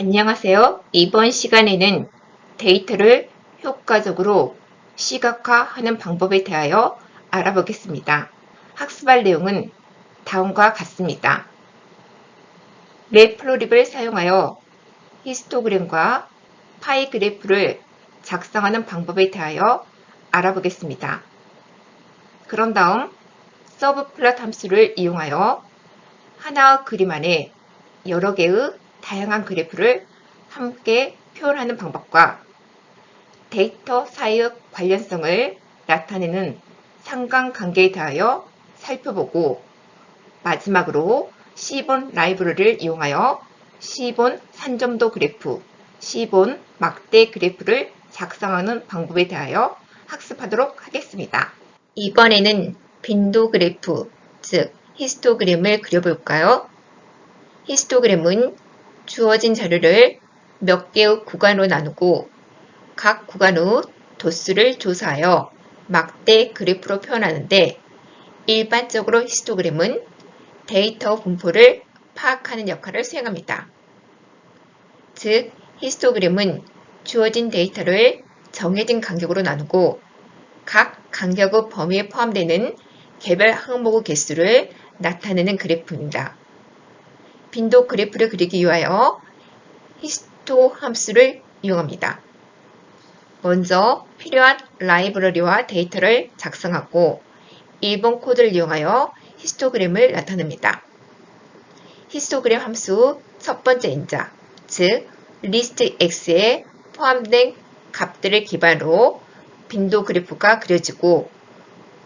안녕하세요. 이번 시간에는 데이터를 효과적으로 시각화하는 방법에 대하여 알아보겠습니다. 학습할 내용은 다음과 같습니다. 맵플로립을 사용하여 히스토그램과 파이 그래프를 작성하는 방법에 대하여 알아보겠습니다. 그런 다음 서브플롯 함수를 이용하여 하나의 그림 안에 여러 개의 다양한 그래프를 함께 표현하는 방법과 데이터 사이의 관련성을 나타내는 상관관계에 대하여 살펴보고 마지막으로 C본 라이브러리를 이용하여 C본 산점도 그래프, C본 막대 그래프를 작성하는 방법에 대하여 학습하도록 하겠습니다. 이번에는 빈도 그래프, 즉 히스토그램을 그려볼까요? 히스토그램은 주어진 자료를 몇 개의 구간으로 나누고 각 구간의 도수를 조사하여 막대 그래프로 표현하는데 일반적으로 히스토그램은 데이터 분포를 파악하는 역할을 수행합니다. 즉, 히스토그램은 주어진 데이터를 정해진 간격으로 나누고 각 간격의 범위에 포함되는 개별 항목의 개수를 나타내는 그래프입니다. 빈도 그래프를 그리기 위하여 히스토 함수를 이용합니다. 먼저 필요한 라이브러리와 데이터를 작성하고 일본 코드를 이용하여 히스토그램을 나타냅니다. 히스토그램 함수 첫 번째 인자, 즉 리스트 X에 포함된 값들을 기반으로 빈도 그래프가 그려지고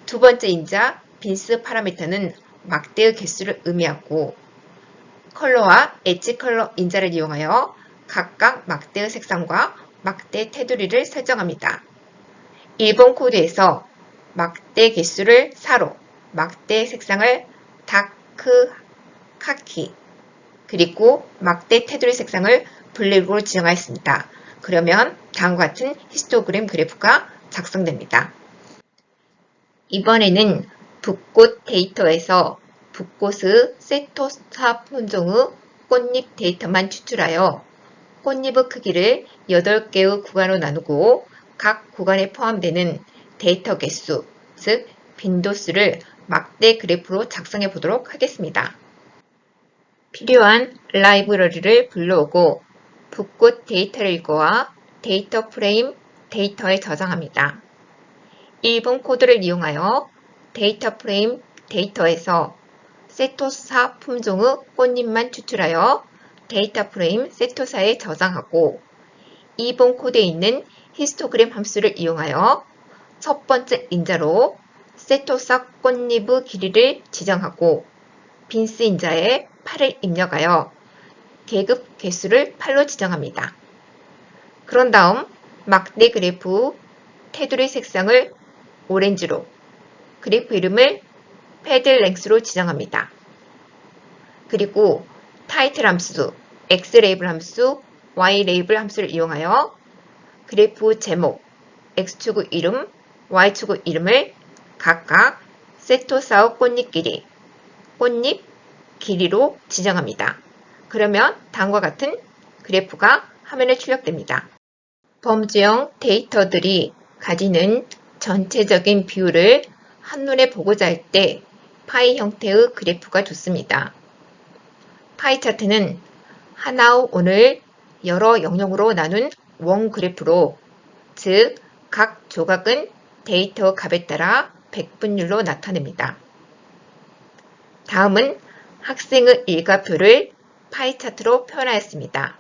두 번째 인자 빈스 파라미터는 막대의 개수를 의미하고 컬러와 엣지 컬러 인자를 이용하여 각각 막대의 색상과 막대 테두리를 설정합니다. 일본 코드에서 막대 개수를 4로, 막대 색상을 다크 카키, 그리고 막대 테두리 색상을 블랙으로 지정하였습니다. 그러면 다음과 같은 히스토그램 그래프가 작성됩니다. 이번에는 붓꽃 데이터에서 붓꽃의 세토사 품종의 꽃잎 데이터만 추출하여 꽃잎의 크기를 8개의 구간으로 나누고 각 구간에 포함되는 데이터 개수, 즉 빈도수를 막대 그래프로 작성해 보도록 하겠습니다. 필요한 라이브러리를 불러오고 붓꽃 데이터를 읽어와 데이터 프레임 데이터에 저장합니다. 일본 코드를 이용하여 데이터 프레임 데이터에서 세토사 품종의 꽃잎만 추출하여 데이터 프레임 세토사에 저장하고 일본 코드에 있는 히스토그램 함수를 이용하여 첫 번째 인자로 세토사 꽃잎의 길이를 지정하고 빈스 인자에 8을 입력하여 계급 개수를 8로 지정합니다. 그런 다음 막대 그래프 테두리 색상을 오렌지로, 그래프 이름을 패드 랭스로 지정합니다. 그리고 타이틀 함수, X 레이블 함수, Y 레이블 함수를 이용하여 그래프 제목, X축의 이름, Y축의 이름을 각각 세토사의 꽃잎 길이, 꽃잎 길이로 지정합니다. 그러면 다음과 같은 그래프가 화면에 출력됩니다. 범주형 데이터들이 가지는 전체적인 비율을 한눈에 보고자 할 때 파이 형태의 그래프가 좋습니다. 파이 차트는 하나의 원을 여러 영역으로 나눈 원 그래프로, 즉 각 조각은 데이터 값에 따라 백분율로 나타냅니다. 다음은 학생의 일과표를 파이 차트로 표현하였습니다.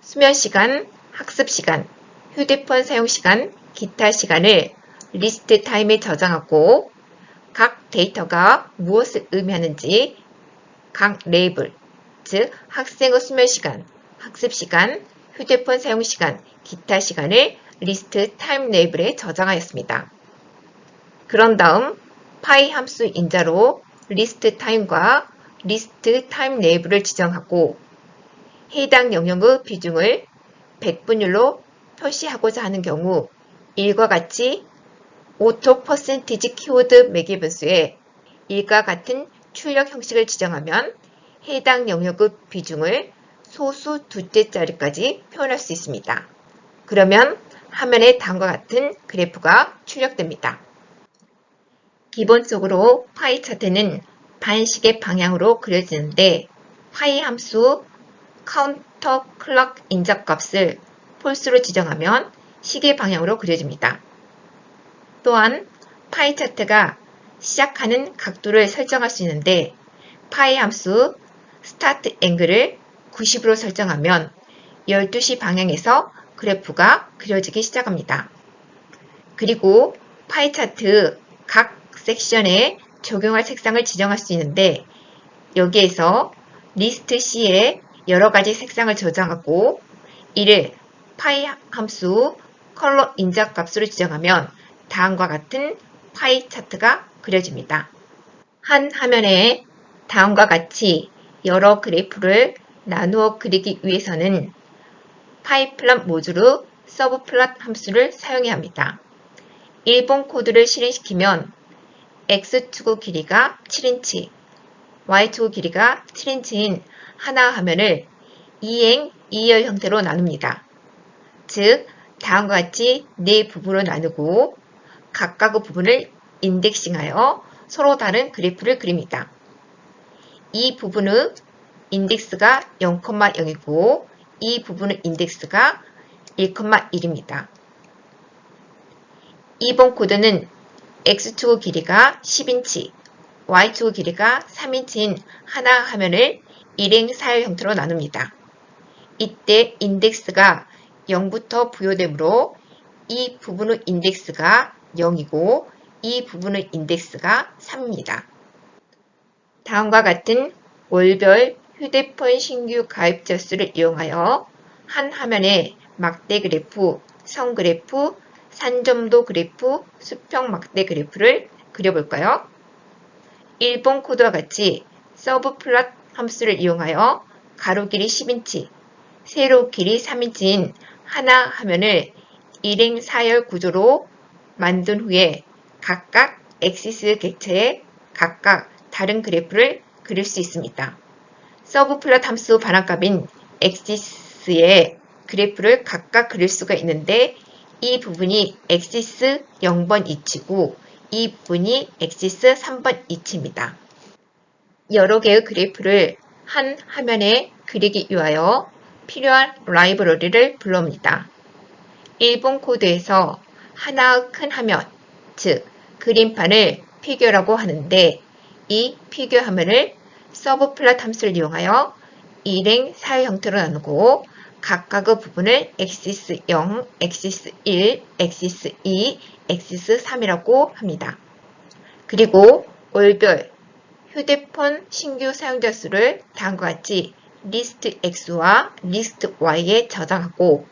수면 시간, 학습 시간, 휴대폰 사용 시간, 기타 시간을 리스트 타임에 저장하고 각 데이터가 무엇을 의미하는지 각 레이블, 즉 학생의 수면 시간, 학습 시간, 휴대폰 사용 시간, 기타 시간을 리스트 타임 레이블에 저장하였습니다. 그런 다음 파이 함수 인자로 리스트 타임과 리스트 타임 레이블을 지정하고 해당 영역의 비중을 백분율로 표시하고자 하는 경우 일과 같이 오토 퍼센티지 키워드 매개 변수에 일과 같은 출력 형식을 지정하면 해당 영역의 비중을 소수 두째 자리까지 표현할 수 있습니다. 그러면 화면에 다음과 같은 그래프가 출력됩니다. 기본적으로 파이 차트는 반시계 방향으로 그려지는데 파이 함수 카운터 클럭 인접값을 폴스로 지정하면 시계 방향으로 그려집니다. 또한 파이 차트가 시작하는 각도를 설정할 수 있는데 파이 함수 스타트 앵글을 90으로 설정하면 12시 방향에서 그래프가 그려지기 시작합니다. 그리고 파이 차트 각 섹션에 적용할 색상을 지정할 수 있는데 여기에서 리스트 C에 여러 가지 색상을 저장하고 이를 파이 함수 컬러 인접 값으로 지정하면 다음과 같은 파이 차트가 그려집니다. 한 화면에 다음과 같이 여러 그래프를 나누어 그리기 위해서는 파이플롯 모듈 서브플롯 함수를 사용해야 합니다. 일본 코드를 실행시키면 X축의 길이가 7인치, Y축의 길이가 7인치인 하나 화면을 2행 2열 형태로 나눕니다. 즉, 다음과 같이 4부분으로 나누고 각각의 부분을 인덱싱하여 서로 다른 그래프를 그립니다. 이 부분의 인덱스가 0,0이고 이 부분의 인덱스가 1,1입니다. 이번 코드는 X축의 길이가 10인치, Y축의 길이가 3인치인 하나 화면을 1행 4열 형태로 나눕니다. 이때 인덱스가 0부터 부여되므로 이 부분의 인덱스가 0이고 이 부분의 인덱스가 3입니다. 다음과 같은 월별 휴대폰 신규 가입자 수를 이용하여 한 화면에 막대 그래프, 선 그래프, 산점도 그래프, 수평 막대 그래프를 그려볼까요? 일본 코드와 같이 서브플롯 함수를 이용하여 가로 길이 10인치, 세로 길이 3인치인 하나 화면을 1행 4열 구조로 만든 후에 각각 엑시스 객체에 각각 다른 그래프를 그릴 수 있습니다. 서브플롯 함수 반환값인 엑시스의 그래프를 각각 그릴 수가 있는데 이 부분이 엑시스 0번 위치고 이 부분이 엑시스 3번 위치입니다. 여러 개의 그래프를 한 화면에 그리기 위하여 필요한 라이브러리를 불러옵니다. 일본 코드에서 하나의 큰 화면, 즉 그림판을 피규어라고 하는데 이 피규어 화면을 서브플롯 함수를 이용하여 1행 4열 형태로 나누고 각각의 부분을 엑시스 0, 엑시스 1, 엑시스 2, 엑시스 3이라고 합니다. 그리고 월별 휴대폰 신규 사용자 수를 다음과 같이 리스트 X와 리스트 Y에 저장하고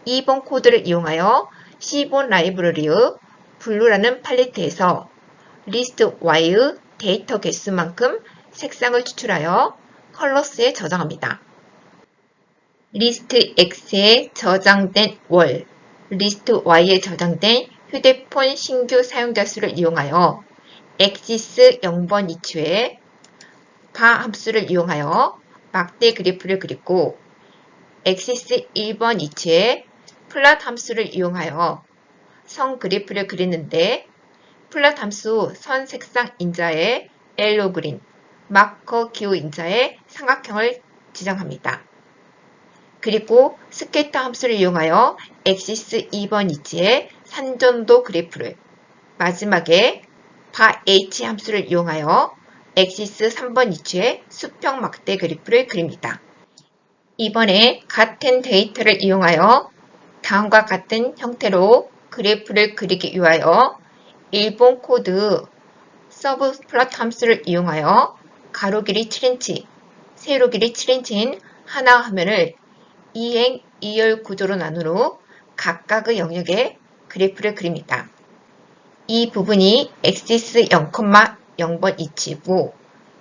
2번 코드를 이용하여 C4 라이브러리의 블루라는 팔레트에서 리스트 Y의 데이터 개수만큼 색상을 추출하여 컬러스에 저장합니다. 리스트 X에 저장된 월, 리스트 Y에 저장된 휴대폰 신규 사용자 수를 이용하여 엑시스 0번 위치에 바 함수를 이용하여 막대 그래프를 그리고 엑시스 1번 위치에 플롯 함수를 이용하여 선 그래프를 그리는데 플롯 함수 선 색상 인자에 옐로우 그린, 마커 기호 인자에 삼각형을 지정합니다. 그리고 스케이터 함수를 이용하여 엑시스 2번 위치에 산전도 그래프를, 마지막에 바 H 함수를 이용하여 엑시스 3번 위치에 수평 막대 그래프를 그립니다. 이번에 같은 데이터를 이용하여 다음과 같은 형태로 그래프를 그리기 위하여 일본 코드 서브플롯 함수를 이용하여 가로 길이 7인치, 세로 길이 7인치인 하나 화면을 2행 2열 구조로 나눈 후 각각의 영역에 그래프를 그립니다. 이 부분이 엑시스 0,0번 위치이고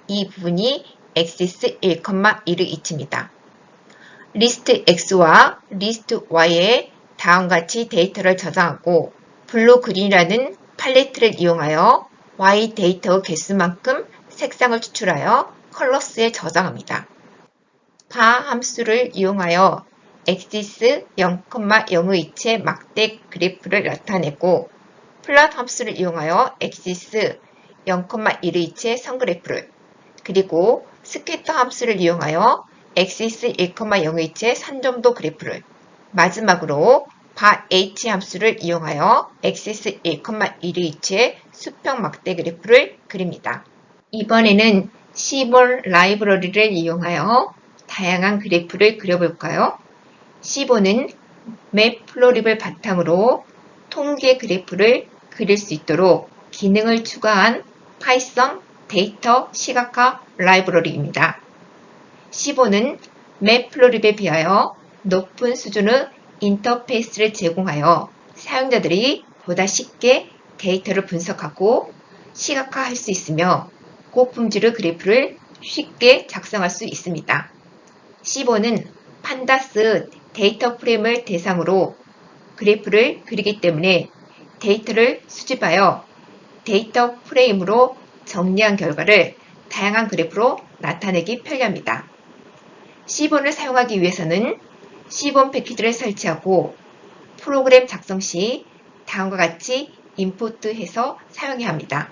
이 부분이 엑시스 1,1의 위치입니다. 리스트 X와 리스트 Y에 다음과 같이 데이터를 저장하고 블루 그린이라는 팔레트를 이용하여 Y 데이터 개수만큼 색상을 추출하여 컬러스에 저장합니다. 바 함수를 이용하여 엑시스 0,0의 이체 막대 그래프를 나타내고 플롯 함수를 이용하여 엑시스 0,1의 이체 선그래프를 그리고 스캐터 함수를 이용하여 엑시스 1,0의 이체 산점도 그래프를 마지막으로 바 h 함수를 이용하여 엑시스 1,1의 이체 수평 막대 그래프를 그립니다. 이번에는 시본 라이브러리를 이용하여 다양한 그래프를 그려볼까요? 시본은 맵플로립을 바탕으로 통계 그래프를 그릴 수 있도록 기능을 추가한 파이썬 데이터 시각화 라이브러리입니다. 시본은 맵플로립에 비하여 높은 수준의 인터페이스를 제공하여 사용자들이 보다 쉽게 데이터를 분석하고 시각화할 수 있으며 고품질의 그래프를 쉽게 작성할 수 있습니다. 시본은 판다스 데이터 프레임을 대상으로 그래프를 그리기 때문에 데이터를 수집하여 데이터 프레임으로 정리한 결과를 다양한 그래프로 나타내기 편리합니다. 시본을 사용하기 위해서는 시본 패키지를 설치하고 프로그램 작성 시 다음과 같이 임포트해서 사용해야 합니다.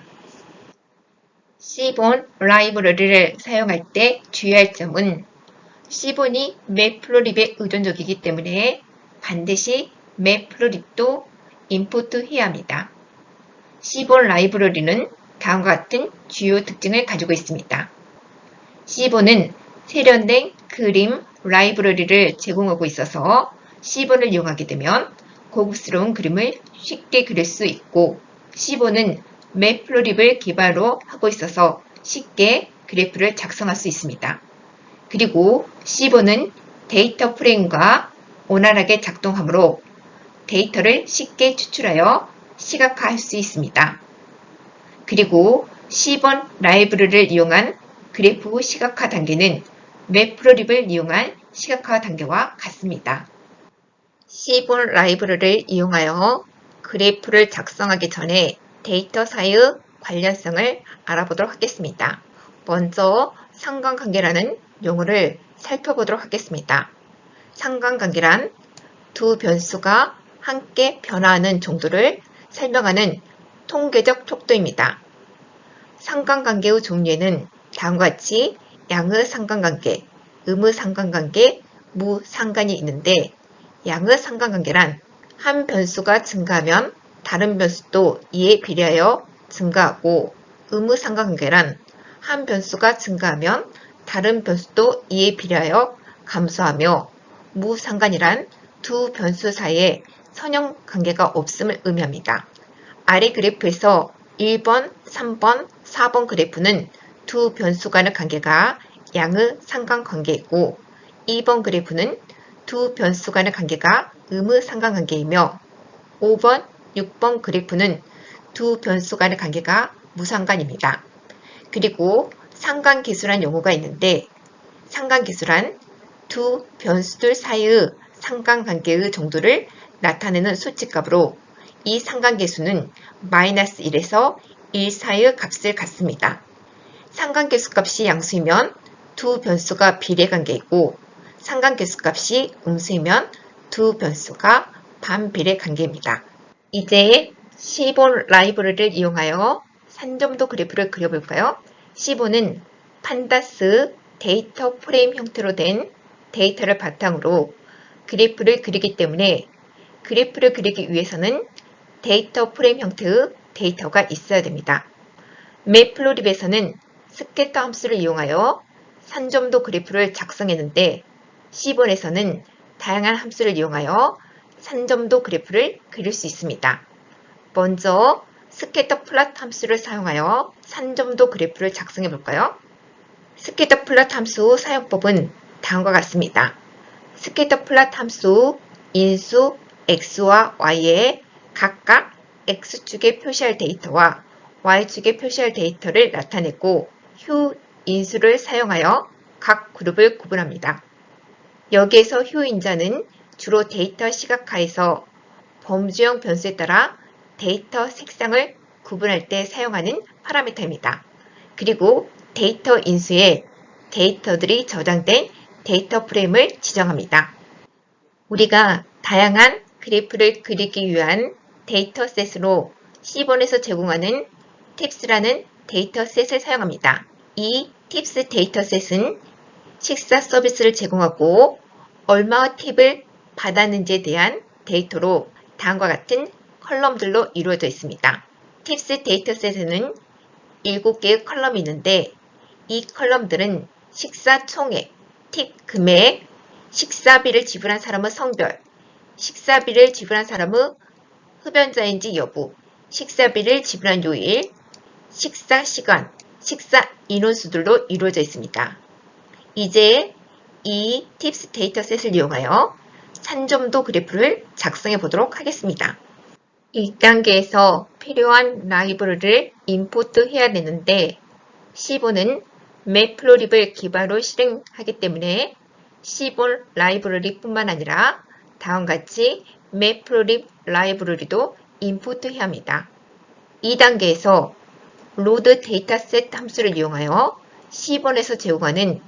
시본 라이브러리를 사용할 때 주의할 점은 시본이 맵플로립에 의존적이기 때문에 반드시 맵플로립도 임포트해야 합니다. 시본 라이브러리는 다음과 같은 주요 특징을 가지고 있습니다. 시본은 세련된 그림 라이브러리를 제공하고 있어서 시본을 이용하게 되면 고급스러운 그림을 쉽게 그릴 수 있고 시본은 맵플로립을 기반으로 하고 있어서 쉽게 그래프를 작성할 수 있습니다. 그리고 시본은 데이터 프레임과 원활하게 작동하므로 데이터를 쉽게 추출하여 시각화할 수 있습니다. 그리고 시본 라이브러리를 이용한 그래프 시각화 단계는 맵플로립을 이용한 시각화 단계와 같습니다. 시본 라이브러리를 이용하여 그래프를 작성하기 전에 데이터 사이의 관련성을 알아보도록 하겠습니다. 먼저 상관관계라는 용어를 살펴보도록 하겠습니다. 상관관계란 두 변수가 함께 변화하는 정도를 설명하는 통계적 척도입니다. 상관관계의 종류에는 다음과 같이 양의 상관관계, 음의 상관관계, 무상관이 있는데 양의 상관관계란 한 변수가 증가하면 다른 변수도 이에 비례하여 증가하고 음의 상관관계란 한 변수가 증가하면 다른 변수도 이에 비례하여 감소하며 무상관이란 두 변수 사이에 선형 관계가 없음을 의미합니다. 아래 그래프에서 1번, 3번, 4번 그래프는 두 변수 간의 관계가 양의 상관관계이고 2번 그래프는 두 변수 간의 관계가 음의 상관관계이며 5번, 6번 그래프는 두 변수 간의 관계가 무상관입니다. 그리고 상관계수란 용어가 있는데 상관계수란 두 변수들 사이의 상관관계의 정도를 나타내는 수치값으로 이 상관계수는 마이너스 1에서 1 사이의 값을 갖습니다. 상관계수 값이 양수이면 두 변수가 비례관계이고 상관계수 값이 음수이면 두 변수가 반비례 관계입니다. 이제 시본 라이브러리를 이용하여 산점도 그래프를 그려볼까요? 시본은 판다스 데이터 프레임 형태로 된 데이터를 바탕으로 그래프를 그리기 때문에 그래프를 그리기 위해서는 데이터 프레임 형태의 데이터가 있어야 됩니다. 맵플로립에서는 스캐터 함수를 이용하여 산점도 그래프를 작성했는데 시본에서는 다양한 함수를 이용하여 산점도 그래프를 그릴 수 있습니다. 먼저 스캐터 플롯 함수를 사용하여 산점도 그래프를 작성해 볼까요? 스캐터 플롯 함수 사용법은 다음과 같습니다. 스캐터 플롯 함수 인수 x와 y에 각각 x축에 표시할 데이터와 y축에 표시할 데이터를 나타내고 휴 인수를 사용하여 각 그룹을 구분합니다. 여기에서 휴 인자는 주로 데이터 시각화에서 범주형 변수에 따라 데이터 색상을 구분할 때 사용하는 파라미터입니다. 그리고 데이터 인수에 데이터들이 저장된 데이터 프레임을 지정합니다. 우리가 다양한 그래프를 그리기 위한 데이터셋으로 C본에서 제공하는 팁스라는 데이터셋을 사용합니다. 이 팁스 데이터셋은 식사 서비스를 제공하고 얼마의 팁을 받았는지에 대한 데이터로 다음과 같은 컬럼들로 이루어져 있습니다. 팁스 데이터셋에는 7개의 컬럼이 있는데 이 컬럼들은 식사 총액, 팁 금액, 식사비를 지불한 사람의 성별, 식사비를 지불한 사람의 흡연자인지 여부, 식사비를 지불한 요일, 식사 시간, 식사 인원수들로 이루어져 있습니다. 이제 이 팁스 데이터셋을 이용하여 산점도 그래프를 작성해 보도록 하겠습니다. 1단계에서 필요한 라이브러리를 임포트해야 되는데 C본은 매플로립을 기반으로 실행하기 때문에 C본 라이브러리 뿐만 아니라 다음같이 매플로립 라이브러리도 임포트해야 합니다. 2단계에서 로드 데이터셋 함수를 이용하여 C본에서 제공하는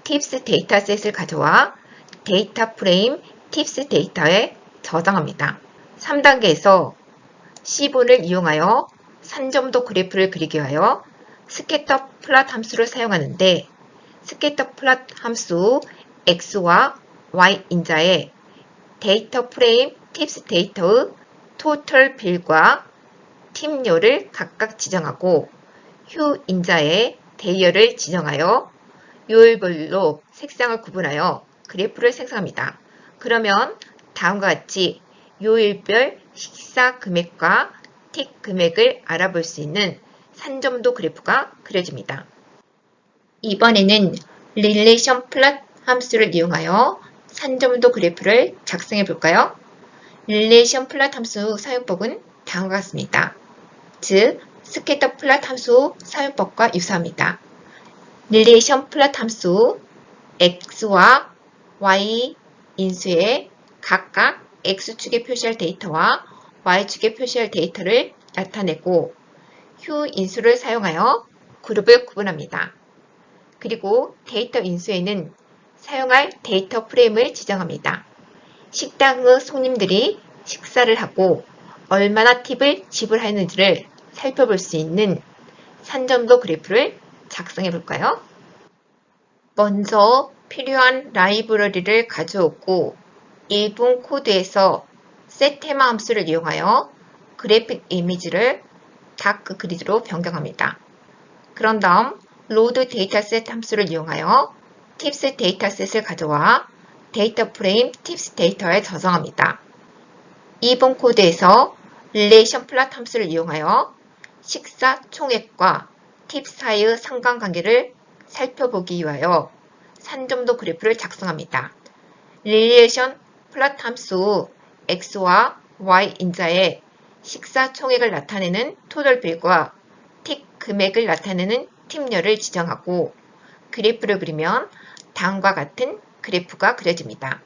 팁스 데이터셋을 가져와 데이터 프레임 팁스 데이터에 저장합니다. 3단계에서 C본을 이용하여 산점도 그래프를 그리기 위하여 스캐터 플롯 함수를 사용하는데 스캐터 플롯 함수 x와 y 인자에 데이터 프레임 팁스 데이터의 토탈 빌과 팀료를 각각 지정하고 휴 인자에 대여를 지정하여 요일별로 색상을 구분하여 그래프를 생성합니다. 그러면 다음과 같이 요일별 식사 금액과 팁 금액을 알아볼 수 있는 산점도 그래프가 그려집니다. 이번에는 릴레이션 플롯 함수를 이용하여 산점도 그래프를 작성해 볼까요? 릴레이션 플롯 함수 사용법은 다음과 같습니다. 즉, 스캐터 플롯 함수 사용법과 유사합니다. 릴레이션 플롯 함수 x와 y 인수에 각각 x축에 표시할 데이터와 y축에 표시할 데이터를 나타내고 휴 인수를 사용하여 그룹을 구분합니다. 그리고 데이터 인수에는 사용할 데이터 프레임을 지정합니다. 식당의 손님들이 식사를 하고 얼마나 팁을 지불하였는지를 살펴볼 수 있는 산점도 그래프를 작성해 볼까요? 먼저 필요한 라이브러리를 가져오고 1분 코드에서 setTema 함수를 이용하여 그래픽 이미지를 다크 그리드로 변경합니다. 그런 다음 load dataset 함수를 이용하여 팁스 데이터셋을 가져와 데이터 프레임 팁스 데이터에 저장합니다. 2번 코드에서 relation plot 함수를 이용하여 식사 총액과 팁 사이의 상관관계를 살펴보기 위하여 산점도 그래프를 작성합니다. relation plot 함수 x와 y 인자에 식사 총액을 나타내는 토tal bill과 팁 금액을 나타내는 팁료를 지정하고 그래프를 그리면 다음과 같은 그래프가 그려집니다.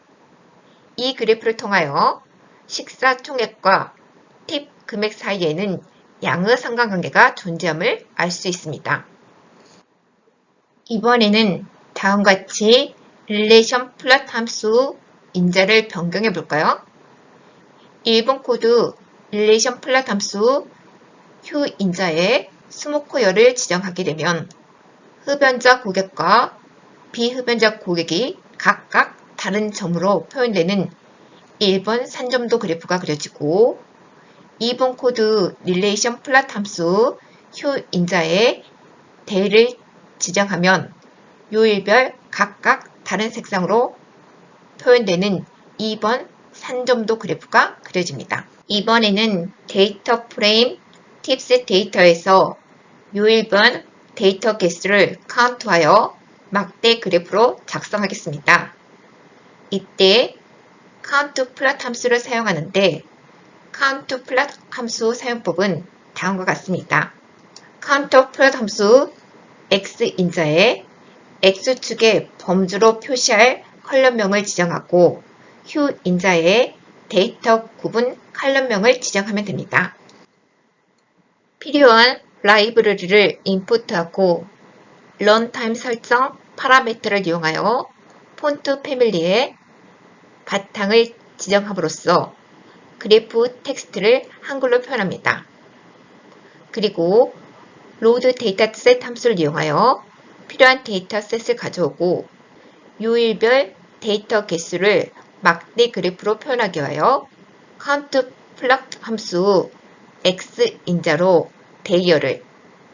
이 그래프를 통하여 식사 총액과 팁 금액 사이에는 양의 상관관계가 존재함을 알 수 있습니다. 이번에는 다음같이 relation plot 함수 인자를 변경해 볼까요? 1번 코드 relation plot 함수 휴 인자에 스모커열을 지정하게 되면 흡연자 고객과 비흡연자 고객이 각각 다른 점으로 표현되는 1번 산점도 그래프가 그려지고 2번 코드 relation plot 함수 휴 인자에 대를 지정하면 요일별 각각 다른 색상으로 표현되는 2번 산점도 그래프가 그려집니다. 이번에는 데이터 프레임 팁스 데이터에서 요일별 데이터 개수를 카운트하여 막대 그래프로 작성하겠습니다. 이때 count plot 함수를 사용하는데 count plot 함수 사용법은 다음과 같습니다. count plot 함수 x인자에 x축의 범주로 표시할 컬럼명을 지정하고 휴 인자에 데이터 구분 컬럼명을 지정하면 됩니다. 필요한 라이브러리를 인풋하고 런타임 설정 파라미터를 이용하여 폰트 패밀리의 바탕을 지정함으로써 그래프 텍스트를 한글로 표현합니다. 그리고 로드 데이터셋 함수를 이용하여 필요한 데이터셋을 가져오고 요일별 데이터 개수를 막대 그래프로 표현하기 위하여 count plot 함수 x 인자로 데이어를,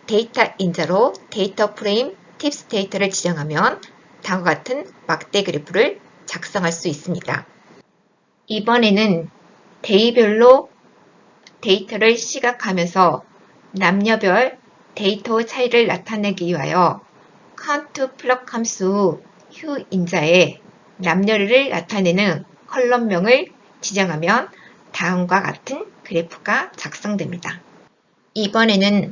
데이터 인자로 데이터 프레임 팁스 데이터를 지정하면 다음과 같은 막대 그래프를 작성할 수 있습니다. 이번에는 데이별로 데이터를 시각하면서 남녀별 데이터 차이를 나타내기 위하여 count plot 함수 휴 인자에 남녀를 나타내는 컬럼명을 지정하면 다음과 같은 그래프가 작성됩니다. 이번에는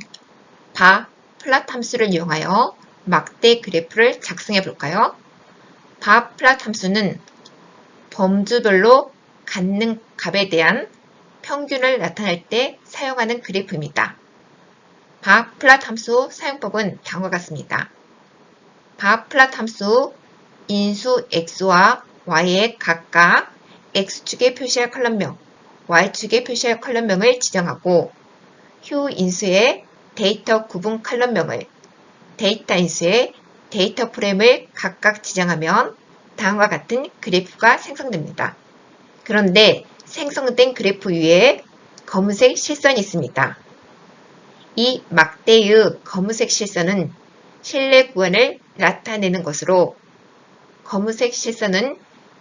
bar plot 함수를 이용하여 막대 그래프를 작성해 볼까요? bar plot 함수는 범주별로 갖는 값에 대한 평균을 나타낼 때 사용하는 그래프입니다. bar plot 함수 사용법은 다음과 같습니다. bar plot 함수 인수 x와 y에 각각 x축에 표시할 컬럼명, y축에 표시할 컬럼명을 지정하고 휴 인수의 데이터 구분 컬럼명을, 데이터 인수의 데이터 프레임을 각각 지정하면 다음과 같은 그래프가 생성됩니다. 그런데 생성된 그래프 위에 검은색 실선이 있습니다. 이 막대의 검은색 실선은 실내 구간을 나타내는 것으로 검은색 실선은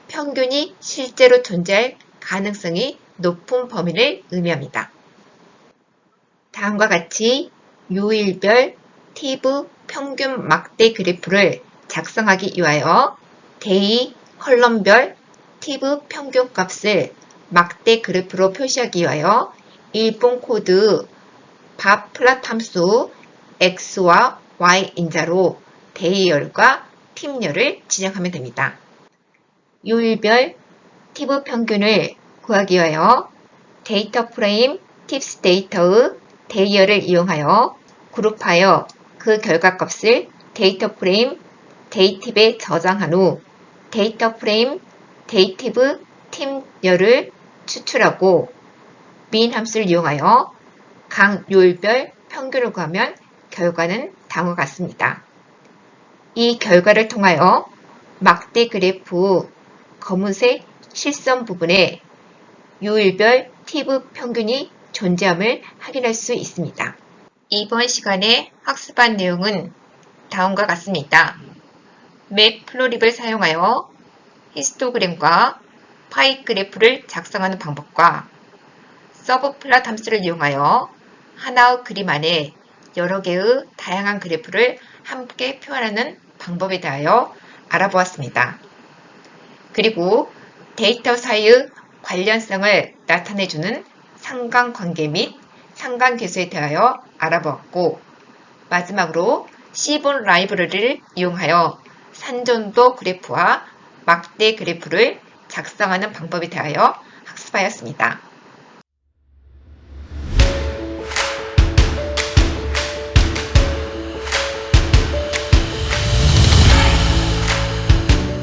평균이 실제로 존재할 가능성이 높은 범위를 의미합니다. 다음과 같이 요일별 팁 평균 막대 그래프를 작성하기 위하여 데이 컬럼별 팁 평균 값을 막대 그래프로 표시하기 위하여 일본 코드 bar plot 함수 x와 y 인자로 데이열과 팁열을 지정하면 됩니다. 요일별 팁 평균을 구하기 위하여 데이터 프레임 팁스 데이터의 데이열을 이용하여 그룹하여 그 결과값을 데이터 프레임 데이팁에 저장한 후 데이터 프레임 데이팁 팁열을 추출하고 min 함수를 이용하여 각 요일별 평균을 구하면 결과는 다음과 같습니다. 이 결과를 통하여 막대 그래프 검은색 실선 부분에 요일별 팁 평균이 존재함을 확인할 수 있습니다. 이번 시간에 학습한 내용은 다음과 같습니다. 맵플로립을 사용하여 히스토그램과 파이 그래프를 작성하는 방법과 서브플롯 함수를 이용하여 하나의 그림 안에 여러 개의 다양한 그래프를 함께 표현하는 방법에 대하여 알아보았습니다. 그리고 데이터 사이의 관련성을 나타내주는 상관관계 및 상관계수에 대하여 알아보았고, 마지막으로 C본 라이브러리를 이용하여 산전도 그래프와 막대 그래프를 작성하는 방법에 대하여 학습하였습니다.